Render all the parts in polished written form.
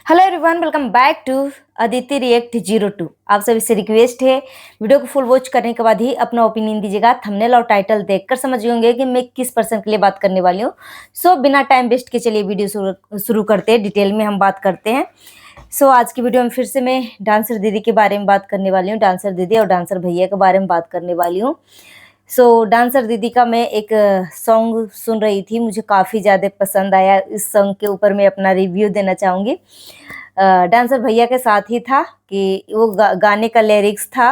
Hello everyone, welcome back to Aditi react 02। आप सभी से रिक्वेस्ट है वीडियो को फुल वॉच करने के बाद ही अपना ओपिनियन दीजिएगा। थंबनेल और टाइटल देखकर समझ होंगे कि मैं किस पर्सन के लिए बात करने वाली हूँ। बिना टाइम वेस्ट के चलिए वीडियो शुरू करते हैं। डिटेल में हम बात करते हैं। आज की वीडियो में फिर से मैं डांसर दीदी के बारे में बात करने वाली हूँ। डांसर दीदी और डांसर भैया के बारे में बात करने वाली हूँ। डांसर दीदी का मैं एक सॉन्ग सुन रही थी, मुझे काफ़ी ज़्यादा पसंद आया। इस सॉन्ग के ऊपर मैं अपना रिव्यू देना चाहूँगी। डांसर भैया के साथ ही था कि वो गाने का लिरिक्स था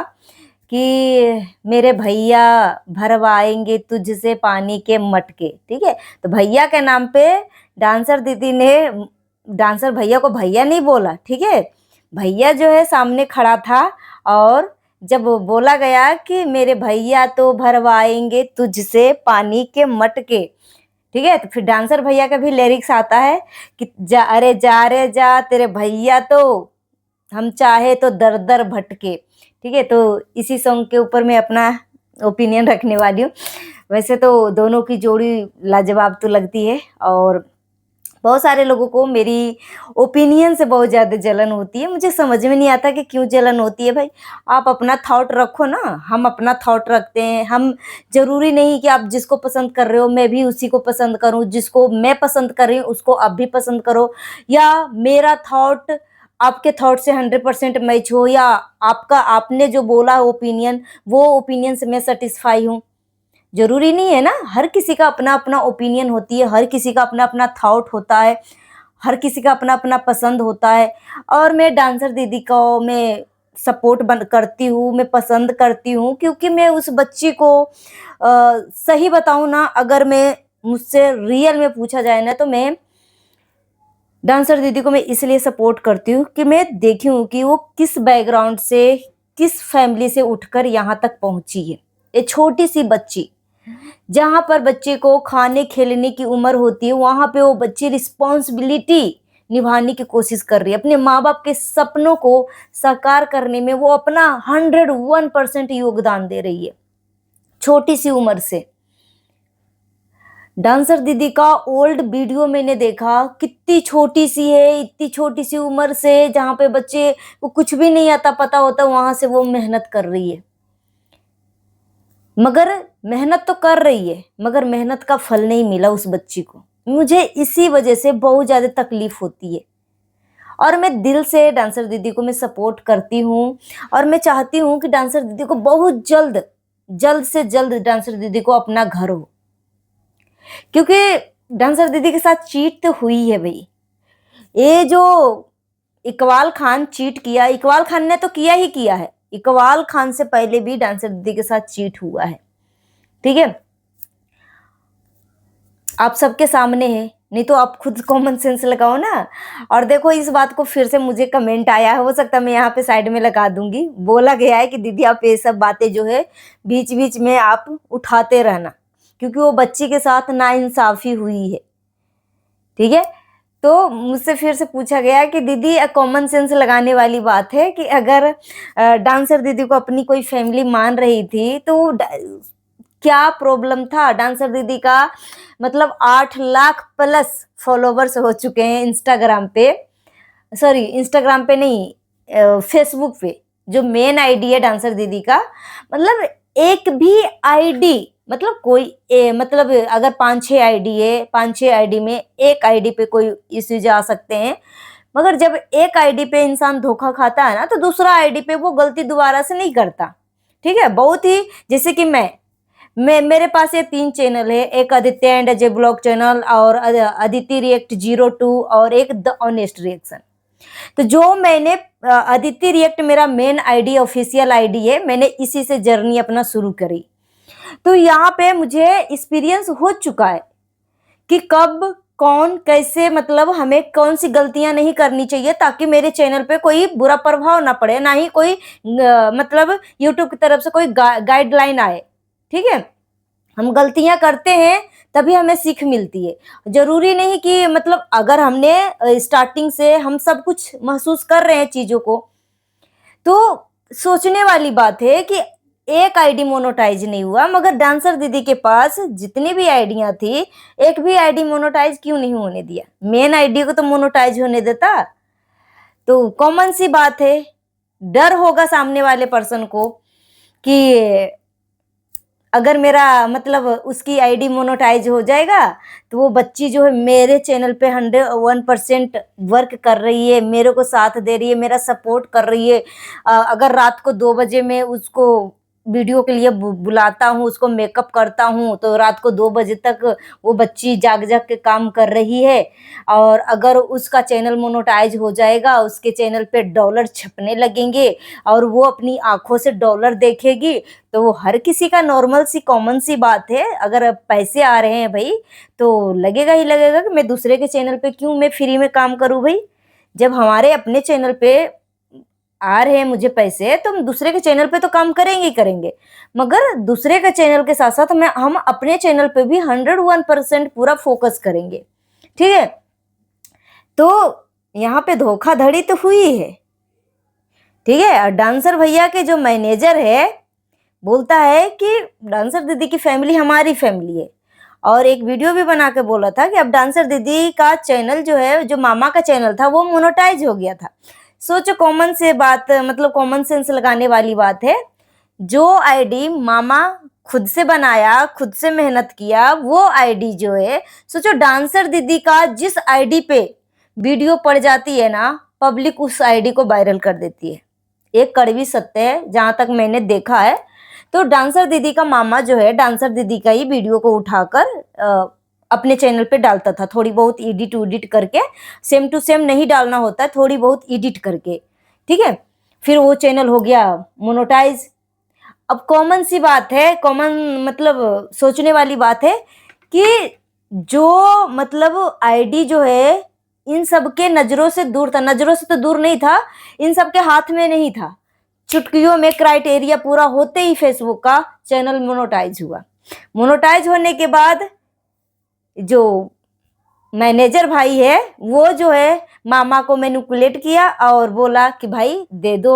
कि मेरे भैया भरवाएंगे तुझसे पानी के मटके। ठीक है, तो भैया के नाम पे डांसर दीदी ने डांसर भैया को भैया नहीं बोला। ठीक है, भैया जो है सामने खड़ा था और जब बोला गया कि मेरे भैया तो भरवाएंगे तुझसे पानी के मटके। ठीक है, तो फिर डांसर भैया का भी लिरिक्स आता है कि जा अरे जा रे जा तेरे भैया तो हम चाहे तो दर दर भटके। ठीक है, तो इसी सॉन्ग के ऊपर मैं अपना ओपिनियन रखने वाली हूँ। वैसे तो दोनों की जोड़ी लाजवाब तो लगती है और बहुत सारे लोगों को मेरी ओपिनियन से बहुत ज़्यादा जलन होती है। मुझे समझ में नहीं आता कि क्यों जलन होती है। भाई, आप अपना थॉट रखो ना, हम अपना थॉट रखते हैं। हम ज़रूरी नहीं कि आप जिसको पसंद कर रहे हो मैं भी उसी को पसंद करूं, जिसको मैं पसंद कर रही हूँ उसको आप भी पसंद करो, या मेरा थॉट आपके थॉट से 100% मैच हो, या आपका आपने जो बोला ओपिनियन वो ओपिनियन से मैं सेटिस्फाई हूँ। ज़रूरी नहीं है ना, हर किसी का अपना अपना ओपिनियन होती है, हर किसी का अपना अपना थॉट होता है, हर किसी का अपना अपना पसंद होता है। और मैं डांसर दीदी को मैं सपोर्ट करती हूँ, मैं पसंद करती हूँ, क्योंकि मैं उस बच्ची को सही बताऊँ ना, अगर मैं मुझसे रियल में पूछा जाए ना, तो मैं डांसर दीदी को मैं इसलिए सपोर्ट करती हूँ कि मैं देखी हूँ कि वो किस बैकग्राउंड से, किस फैमिली से उठकर यहाँ तक पहुँची है। ये छोटी सी बच्ची, जहाँ पर बच्चे को खाने खेलने की उम्र होती है, वहाँ पे वो बच्ची रिस्पॉन्सिबिलिटी निभाने की कोशिश कर रही है। अपने माँ बाप के सपनों को साकार करने में वो अपना 101% योगदान दे रही है, छोटी सी उम्र से। डांसर दीदी का ओल्ड वीडियो मैंने देखा, कितनी छोटी सी है, इतनी छोटी सी उम्र से, जहाँ पे बच्चे को कुछ भी नहीं आता पता होता, वहां से वो मेहनत कर रही है। मगर मेहनत तो कर रही है, मगर मेहनत का फल नहीं मिला उस बच्ची को। मुझे इसी वजह से बहुत ज़्यादा तकलीफ होती है और मैं दिल से डांसर दीदी को मैं सपोर्ट करती हूँ और मैं चाहती हूँ कि डांसर दीदी को बहुत जल्द, जल्द से जल्द डांसर दीदी को अपना घर हो, क्योंकि डांसर दीदी के साथ चीट तो हुई है भाई। ये जो इकबाल खान चीट किया, इकबाल खान ने तो किया ही किया है, इकबाल खान से पहले भी डांसर दीदी के साथ चीट हुआ है। ठीक है, आप सबके सामने है, नहीं तो आप खुद कॉमन सेंस लगाओ ना। और देखो, इस बात को फिर से मुझे कमेंट आया है, हो सकता है मैं यहाँ पे साइड में लगा दूंगी। बोला गया है कि दीदी आप ये सब बातें जो है बीच बीच में आप उठाते रहना, क्योंकि वो बच्ची के साथ नाइंसाफी हुई है। ठीक है, तो मुझसे फिर से पूछा गया कि दीदी कॉमन सेंस लगाने वाली बात है कि अगर डांसर दीदी को अपनी कोई फैमिली मान रही थी तो क्या प्रॉब्लम था। डांसर दीदी का मतलब 8 लाख प्लस फॉलोवर्स हो चुके हैं इंस्टाग्राम पे, सॉरी इंस्टाग्राम पे नहीं, फेसबुक पे, जो मेन आईडी है डांसर दीदी का। मतलब एक भी आईडी, मतलब कोई मतलब अगर 5-6 आईडी है, 5-6 आईडी में एक आईडी पे कोई इश्यूज आ सकते हैं, मगर जब एक आईडी पे इंसान धोखा खाता है ना, तो दूसरा आईडी पे वो गलती दोबारा से नहीं करता। ठीक है, बहुत ही, जैसे कि मैं मेरे पास ये 3 चैनल है, एक Aditya and Ajay blog channel, और अदिति रिएक्ट 02, और एक द ऑनेस्ट रिएक्शन। तो जो मैंने अदिति रिएक्ट मेरा मेन आईडी, ऑफिशियल आईडी है, मैंने इसी से जर्नी अपना शुरू करी। तो यहाँ पे मुझे एक्सपीरियंस हो चुका है कि कब कौन कैसे, मतलब हमें कौन सी गलतियां नहीं करनी चाहिए ताकि मेरे चैनल पे कोई बुरा प्रभाव ना पड़े, ना ही कोई मतलब यूट्यूब की तरफ से कोई गाइडलाइन आए। ठीक है, हम गलतियां करते हैं तभी हमें सीख मिलती है। जरूरी नहीं कि मतलब अगर हमने स्टार्टिंग से हम सब कुछ महसूस कर रहे हैं चीजों को, तो सोचने वाली बात है कि एक आईडी मोनेटाइज नहीं हुआ, मगर डांसर दीदी के पास जितनी भी आईडियां थी, एक भी आईडी मोनेटाइज क्यों नहीं होने दिया। मेन आईडी को तो मोनेटाइज होने देता। तो कॉमन सी बात है, डर होगा सामने वाले पर्सन को कि अगर मेरा मतलब उसकी आईडी मोनेटाइज हो जाएगा तो वो बच्ची जो है मेरे चैनल पे 101% वर्क कर रही है, मेरे को साथ दे रही है, मेरा सपोर्ट कर रही है। अगर रात को 2 बजे मैं उसको वीडियो के लिए बुलाता हूँ, उसको मेकअप करता हूँ, तो रात को 2 बजे तक वो बच्ची जाग जाग के काम कर रही है। और अगर उसका चैनल मोनेटाइज हो जाएगा, उसके चैनल पे डॉलर छपने लगेंगे और वो अपनी आंखों से डॉलर देखेगी, तो वो हर किसी का नॉर्मल सी कॉमन सी बात है। अगर पैसे आ रहे हैं भाई, तो लगेगा ही लगेगा कि मैं दूसरे के चैनल पे क्यों मैं फ्री में काम करूँ भाई। जब हमारे अपने चैनल पे आ रहे हैं मुझे पैसे, तो हम दूसरे के चैनल पे तो काम करेंगे ही करेंगे, मगर दूसरे के चैनल के साथ साथ हम अपने चैनल पे भी 101% पूरा फोकस करेंगे। ठीक है, तो यहाँ पे धोखाधड़ी तो हुई है। ठीक है, और डांसर भैया के जो मैनेजर है बोलता है कि डांसर दीदी की फैमिली हमारी फैमिली है, और एक वीडियो भी बना के बोला था कि अब डांसर दीदी का चैनल जो है, जो मामा का चैनल था, वो मोनेटाइज हो गया था। सोचो, कॉमन से बात, मतलब कॉमन सेंस लगाने वाली बात है। जो आईडी मामा खुद से बनाया, खुद से मेहनत किया, वो आईडी जो है, सोचो डांसर दीदी का जिस आईडी पे वीडियो पड़ जाती है ना, पब्लिक उस आईडी को वायरल कर देती है। एक कड़वी सत्य है, जहां तक मैंने देखा है। तो डांसर दीदी का मामा जो है, डांसर दीदी का ही वीडियो को उठाकर अपने चैनल पे डालता था, थोड़ी बहुत एडिट उडिट करके। सेम टू सेम नहीं डालना होता है, थोड़ी बहुत एडिट करके। ठीक है, फिर वो चैनल हो गया मोनेटाइज। अब कॉमन सी बात है, कॉमन मतलब सोचने वाली बात है कि जो मतलब आईडी जो है इन सबके नजरों से दूर था, नजरों से तो दूर नहीं था, इन सबके हाथ में नहीं था। चुटकियों में क्राइटेरिया पूरा होते ही फेसबुक का चैनल मोनेटाइज हुआ। मोनेटाइज होने के बाद जो मैनेजर भाई है, वो जो है मामा को मैनिपुलेट किया और बोला कि भाई दे दो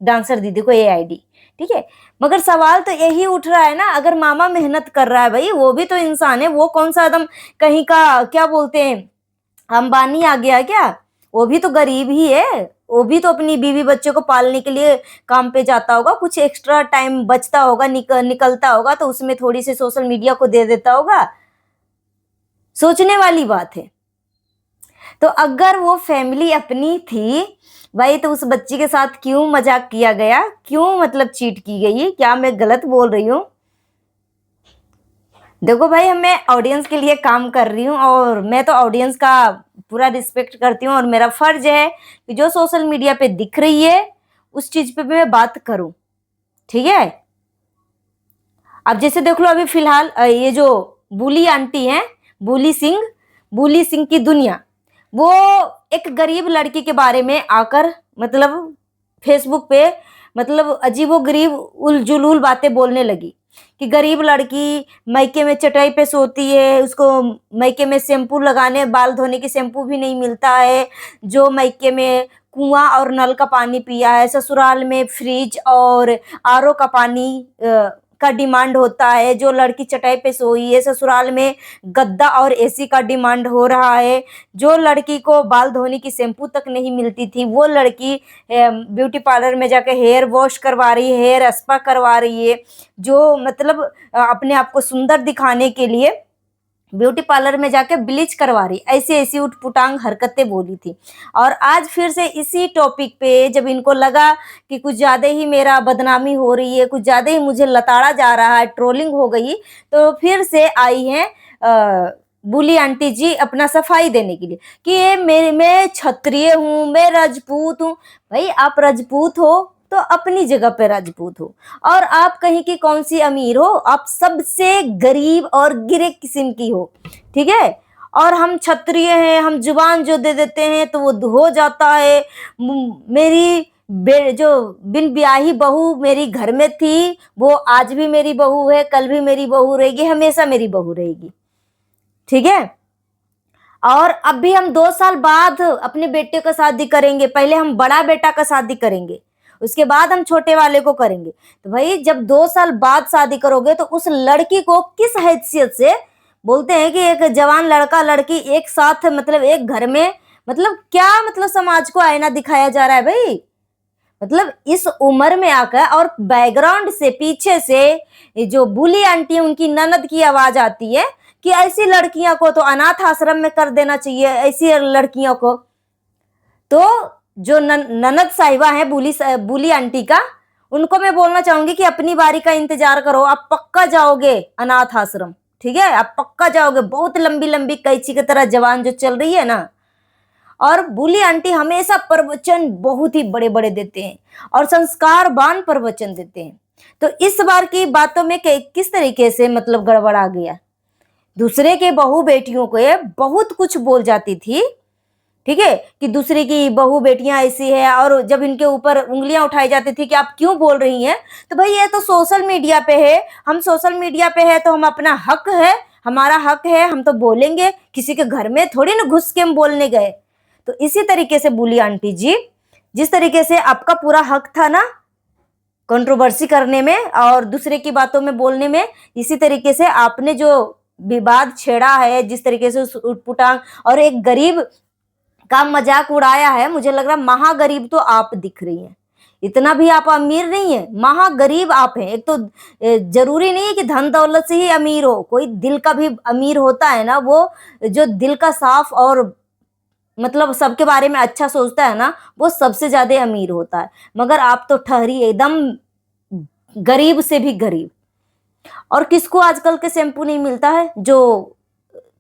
डांसर दीदी को ये आईडी। ठीक है, मगर सवाल तो यही उठ रहा है ना, अगर मामा मेहनत कर रहा है भाई, वो भी तो इंसान है, वो कौन सा एकदम कहीं का क्या बोलते हैं अंबानी आ गया क्या? वो भी तो गरीब ही है, वो भी तो अपनी बीवी बच्चे को पालने के लिए काम पे जाता होगा, कुछ एक्स्ट्रा टाइम बचता होगा, निकलता होगा, तो उसमें थोड़ी सी सोशल मीडिया को दे देता होगा। सोचने वाली बात है। तो अगर वो फैमिली अपनी थी भाई, तो उस बच्ची के साथ क्यों मजाक किया गया, क्यों मतलब चीट की गई? क्या मैं गलत बोल रही हूँ? देखो भाई, मैं ऑडियंस के लिए काम कर रही हूँ और मैं तो ऑडियंस का पूरा रिस्पेक्ट करती हूँ, और मेरा फर्ज है कि जो सोशल मीडिया पे दिख रही है उस चीज पे भी मैं बात करूं। ठीक है, अब जैसे देख लो, अभी फिलहाल ये जो बुली आंटी हैं, बुली सिंह की दुनिया, वो एक गरीब लड़की के बारे में आकर मतलब फेसबुक पे मतलब अजीबोगरीब उलझुल बातें बोलने लगी कि गरीब लड़की मैके में चटाई पे सोती है, उसको मैके में शैम्पू लगाने, बाल धोने की शैम्पू भी नहीं मिलता है, जो मैके में कुआं और नल का पानी पिया है, ससुराल में फ्रिज और आरओ का पानी का डिमांड होता है, जो लड़की चटाई पे सोई है, ससुराल में गद्दा और एसी का डिमांड हो रहा है, जो लड़की को बाल धोने की शैम्पू तक नहीं मिलती थी, वो लड़की ब्यूटी पार्लर में जाके हेयर वॉश करवा रही है, हेयर स्पा करवा रही है, जो मतलब अपने आप को सुंदर दिखाने के लिए ब्यूटी पार्लर में जाके ब्लीच करवा रही, ऐसी ऐसी उठपुटांग हरकतें बोली थी। और आज फिर से इसी टॉपिक पे जब इनको लगा कि कुछ ज़्यादा ही मेरा बदनामी हो रही है, कुछ ज़्यादा ही मुझे लताड़ा जा रहा है, ट्रोलिंग हो गई, तो फिर से आई हैं बुली आंटी जी अपना सफाई देने के लिए कि ये मैं क्षत्रिय हूँ, मैं राजपूत हूँ। भाई, आप राजपूत हो तो अपनी जगह पे राजपूत हो, और आप कहीं की कौन सी अमीर हो, आप सबसे गरीब और गिरे किस्म की हो। ठीक है, और हम क्षत्रिय हैं, हम जुबान जो दे देते हैं तो वो हो जाता है। मेरी जो बिन ब्याही बहू मेरी घर में थी, वो आज भी मेरी बहू है, कल भी मेरी बहू रहेगी, हमेशा मेरी बहू रहेगी। ठीक है, और अब भी हम 2 साल बाद अपने बेटे का शादी करेंगे, पहले हम बड़ा बेटा का शादी करेंगे, उसके बाद हम छोटे वाले को करेंगे। तो भाई, जब 2 साल बाद शादी करोगे तो उस लड़की को किस हैसियत से बोलते हैं कि एक जवान लड़का लड़की एक साथ मतलब एक घर में मतलब क्या, मतलब समाज को आईना दिखाया जा रहा है भाई। मतलब इस उम्र में आकर और बैकग्राउंड से पीछे से ये जो बुली आंटी है उनकी ननद की आवाज आती है कि ऐसी लड़कियों को तो अनाथ आश्रम में कर देना चाहिए, ऐसी लड़कियों को। तो जो ननद साहिबा है बुली आंटी का, उनको मैं बोलना चाहूंगी कि अपनी बारी का इंतजार करो, आप पक्का जाओगे अनाथ आश्रम। ठीक है, आप पक्का जाओगे। बहुत लंबी लंबी कैंची की तरह जवान जो चल रही है ना। और बुली आंटी हमेशा प्रवचन बहुत ही बड़े बड़े देते हैं और संस्कारवान प्रवचन देते हैं। तो इस बार की बातों में किस तरीके से मतलब गड़बड़ आ गया। दूसरे के बहू बेटियों को बहुत कुछ बोल जाती थी, ठीक है, कि दूसरे की बहू बेटियां ऐसी है, और जब इनके ऊपर उंगलियां उठाई जाती थी कि आप क्यों बोल रही हैं, तो भाई ये तो सोशल मीडिया पे है, हम सोशल मीडिया पे है तो हम अपना हक है, हमारा हक है, हम तो बोलेंगे, किसी के घर में थोड़ी ना घुस के हम बोलने गए। तो इसी तरीके से बुली आंटी जी, जिस तरीके से आपका पूरा हक था ना कंट्रोवर्सी करने में और दूसरे की बातों में बोलने में, इसी तरीके से आपने जो विवाद छेड़ा है, जिस तरीके से उस उटपुटांग और एक गरीब का मजाक उड़ाया है, मुझे लग रहा महागरीब तो आप दिख रही हैं। इतना भी आप अमीर नहीं है, महागरीब आप हैं। एक तो जरूरी नहीं है कि धन दौलत से ही अमीर हो, कोई दिल का भी अमीर होता है ना, वो जो दिल का साफ और मतलब सबके बारे में अच्छा सोचता है ना, वो सबसे ज्यादा अमीर होता है। मगर आप तो ठहरी एकदम गरीब से भी गरीब। और किसको आजकल के शैम्पू नहीं मिलता है, जो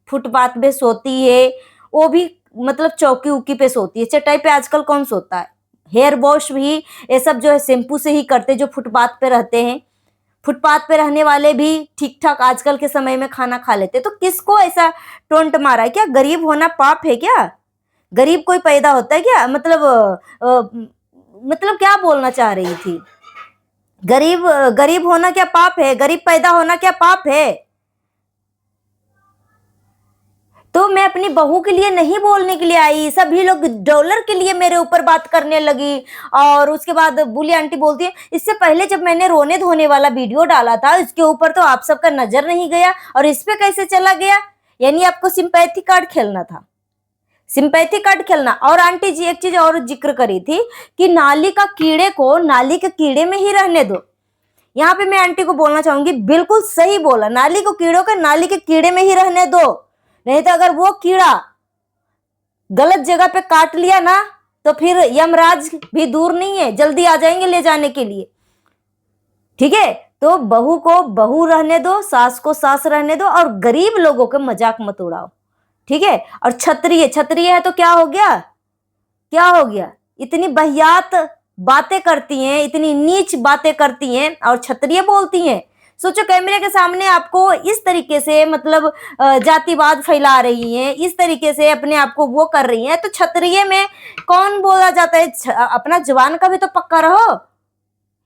फुटपाथ पे सोती है, वो भी मतलब चौकी उकी पे सोती है, चटाई पे आजकल कौन सोता है। हेयर वॉश भी ये सब जो है शैम्पू से ही करते, जो फुटपाथ पे रहते हैं। फुटपाथ पे रहने वाले भी ठीक ठाक आजकल के समय में खाना खा लेते। तो किसको ऐसा टोंट मारा है क्या? गरीब होना पाप है क्या? गरीब कोई पैदा होता है क्या? मतलब क्या बोलना चाह रही थी? गरीब गरीब होना क्या पाप है? गरीब पैदा होना क्या पाप है? तो मैं अपनी बहू के लिए नहीं बोलने के लिए आई, सभी लोग डॉलर के लिए मेरे ऊपर बात करने लगी। और उसके बाद बुली आंटी बोलती है, इससे पहले जब मैंने रोने धोने वाला वीडियो डाला था, इसके ऊपर तो आप सबका नजर नहीं गया, और इस पे कैसे चला गया? यानी आपको सिंपैथी कार्ड खेलना था, सिंपैथी कार्ड खेलना। और आंटी जी एक चीज और जिक्र करी थी कि नाली का कीड़े को नाली के कीड़े में ही रहने दो। यहाँ पे मैं आंटी को बोलना चाहूंगी, बिल्कुल सही बोला, नाली को कीड़ों के नाली के कीड़े में ही रहने दो। नहीं तो अगर वो कीड़ा गलत जगह पे काट लिया ना, तो फिर यमराज भी दूर नहीं है, जल्दी आ जाएंगे ले जाने के लिए। ठीक है, तो बहू को बहू रहने दो, सास को सास रहने दो, और गरीब लोगों के मजाक मत उड़ाओ। ठीक है, और क्षत्रिय क्षत्रिय है तो क्या हो गया? क्या हो गया? इतनी बहियात बातें करती हैं, इतनी नीच बातें करती हैं और क्षत्रिय बोलती हैं। सोचो, कैमरे के सामने आपको इस तरीके से मतलब जातिवाद फैला रही हैं, इस तरीके से अपने आप को वो कर रही हैं, तो क्षत्रिय में कौन बोला जाता है? अपना जवान का भी तो पक्का रहो।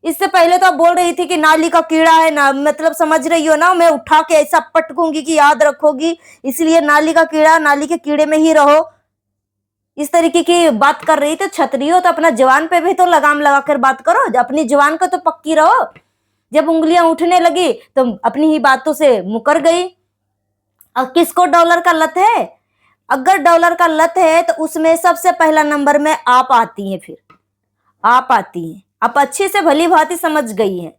इससे पहले तो आप बोल रही थी कि नाली का कीड़ा है ना, मतलब समझ रही हो ना, मैं उठा के ऐसा पटकूंगी कि याद रखोगी, इसलिए नाली का कीड़ा नाली के कीड़े में ही रहो, इस तरीके की बात कर रही थी। छतरी हो तो अपना जवान पे भी तो लगाम लगाकर बात करो, अपनी जवान को तो पक्की रहो। जब उंगलियां उठने लगी तो अपनी ही बातों से मुकर गई। अब किसको डॉलर का लत है? अगर डॉलर का लत है तो उसमें सबसे पहला नंबर में आप आती हैं। फिर आप आती हैं, आप अच्छे से भली भांति समझ गई हैं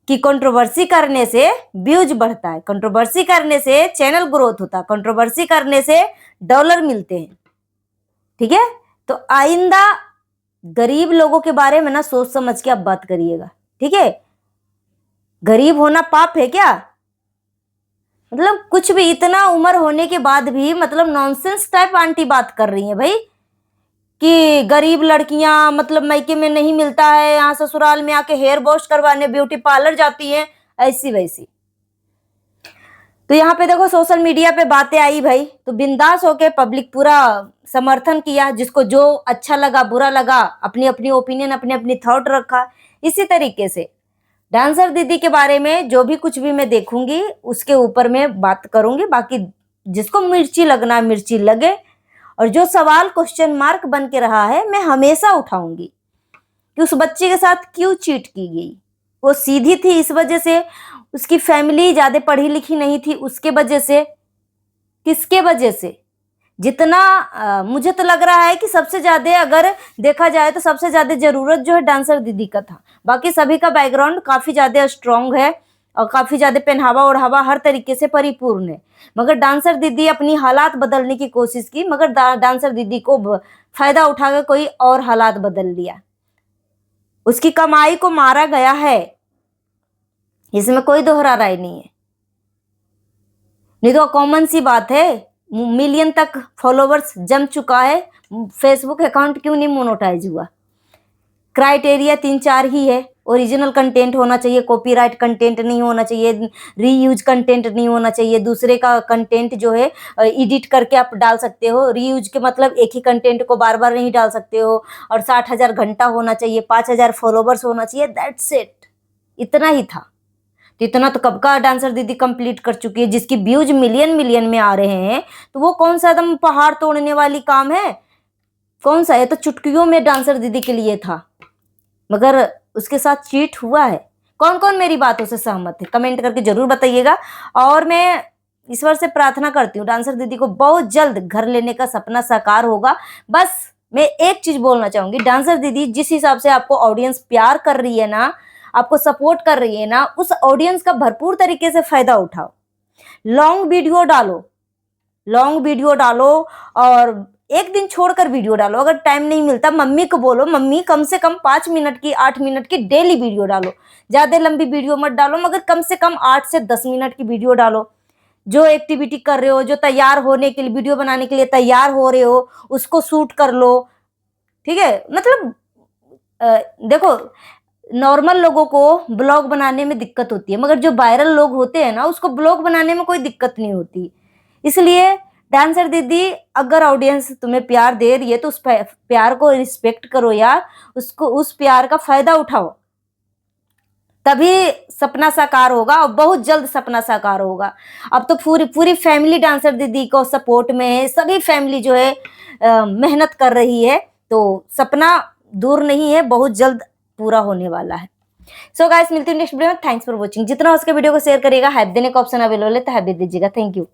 कि कंट्रोवर्सी करने से व्यूज बढ़ता है, कंट्रोवर्सी करने से चैनल ग्रोथ होता है, कंट्रोवर्सी करने से डॉलर मिलते हैं। ठीक है, तो आइंदा गरीब लोगों के बारे में ना सोच समझ के आप बात करिएगा। ठीक है, गरीब होना पाप है क्या? मतलब कुछ भी, इतना उम्र होने के बाद भी मतलब नॉनसेंस टाइप आंटी बात कर रही है भाई, कि गरीब लड़कियां मतलब मायके में नहीं मिलता है, यहाँ ससुराल में आके हेयर वॉश करवाने ब्यूटी पार्लर जाती हैं, ऐसी वैसी। तो यहाँ पे देखो सोशल मीडिया पे बातें आई भाई, तो बिंदास होके पब्लिक पूरा समर्थन किया, जिसको जो अच्छा लगा बुरा लगा अपनी अपनी ओपिनियन अपनी अपनी थॉट रखा। इसी तरीके से डांसर दीदी के बारे में जो भी कुछ भी मैं देखूंगी उसके ऊपर मैं बात करूंगी। बाकी जिसको मिर्ची लगना मिर्ची लगे, और जो सवाल क्वेश्चन मार्क बन के रहा है मैं हमेशा उठाऊंगी कि उस बच्चे के साथ क्यों चीट की गई। वो सीधी थी इस वजह से, उसकी फैमिली ज्यादा पढ़ी लिखी नहीं थी उसके वजह से, किसके वजह से? जितना मुझे तो लग रहा है कि सबसे ज्यादा अगर देखा जाए तो सबसे ज्यादा जरूरत जो है डांसर दीदी का था। बाकी सभी का बैकग्राउंड काफी ज्यादा स्ट्रांग है और काफी ज्यादा पहनावा ओढ़ावा हर तरीके से परिपूर्ण है, मगर डांसर दीदी अपनी हालात बदलने की कोशिश की, मगर डांसर दीदी को फायदा उठाकर कोई और हालात बदल लिया। उसकी कमाई को मारा गया है, इसमें कोई दोहरा राय नहीं है। नहीं तो कॉमन सी बात है, मिलियन तक फॉलोवर्स जम चुका है, फेसबुक अकाउंट क्यों नहीं मोनेटाइज हुआ? क्राइटेरिया 3-4 ही है। ओरिजिनल कंटेंट होना चाहिए, कॉपीराइट कंटेंट नहीं होना चाहिए, रीयूज कंटेंट नहीं होना चाहिए, दूसरे का कंटेंट जो है एडिट करके आप डाल सकते हो। रीयूज के मतलब एक ही कंटेंट को बार बार नहीं डाल सकते हो, और 60,000 घंटा होना चाहिए, 5,000 फॉलोवर्स होना चाहिए, दैट्स इट। इतना ही था। तो इतना तो कब का डांसर दीदी कंप्लीट कर चुकी है, जिसकी व्यूज मिलियन मिलियन में आ रहे हैं। तो वो कौन सा एकदम पहाड़ तोड़ने वाली काम है? कौन सा? ये तो चुटकियों में डांसर दीदी के लिए था, मगर उसके साथ चीट हुआ है। कौन कौन मेरी बातों से सहमत है कमेंट करके जरूर बताइएगा। और मैं ईश्वर से प्रार्थना करती हूँ डांसर दीदी को बहुत जल्द घर लेने का सपना साकार होगा। बस मैं एक चीज बोलना चाहूंगी, डांसर दीदी जिस हिसाब से आपको ऑडियंस प्यार कर रही है ना, आपको सपोर्ट कर रही है ना, उस ऑडियंस का भरपूर तरीके से फायदा उठाओ। लॉन्ग वीडियो डालो, लॉन्ग वीडियो डालो, और एक दिन छोड़कर वीडियो डालो। अगर टाइम नहीं मिलता मम्मी को बोलो, मम्मी कम से कम 5 मिनट की 8 मिनट की डेली वीडियो डालो। ज्यादा लंबी वीडियो मत डालो, मगर कम से कम 8 से 10 मिनट की वीडियो डालो। जो एक्टिविटी कर रहे हो, जो तैयार होने के लिए, वीडियो बनाने के लिए तैयार हो रहे हो, उसको शूट कर लो। ठीक है, मतलब देखो, नॉर्मल लोगों को ब्लॉग बनाने में दिक्कत होती है, मगर जो वायरल लोग होते हैं ना, उसको ब्लॉग बनाने में कोई दिक्कत नहीं होती। इसलिए डांसर दीदी, अगर ऑडियंस तुम्हें प्यार दे रही है तो उस प्यार को रिस्पेक्ट करो यार, उसको, उस प्यार का फायदा उठाओ, तभी सपना साकार होगा, और बहुत जल्द सपना साकार होगा। अब तो पूरी पूरी फैमिली डांसर दीदी को सपोर्ट में है, सभी फैमिली जो है मेहनत कर रही है, तो सपना दूर नहीं है, बहुत जल्द पूरा होने वाला है। सो गाइस, मिलती हूँ नेक्स्ट वीडियो में। Thanks for watching. जितना हो सके वीडियो को शेयर करिएगा। हाइप देने का ऑप्शन अवेलेबल है तो हाइप दे दीजिएगा। Thank you.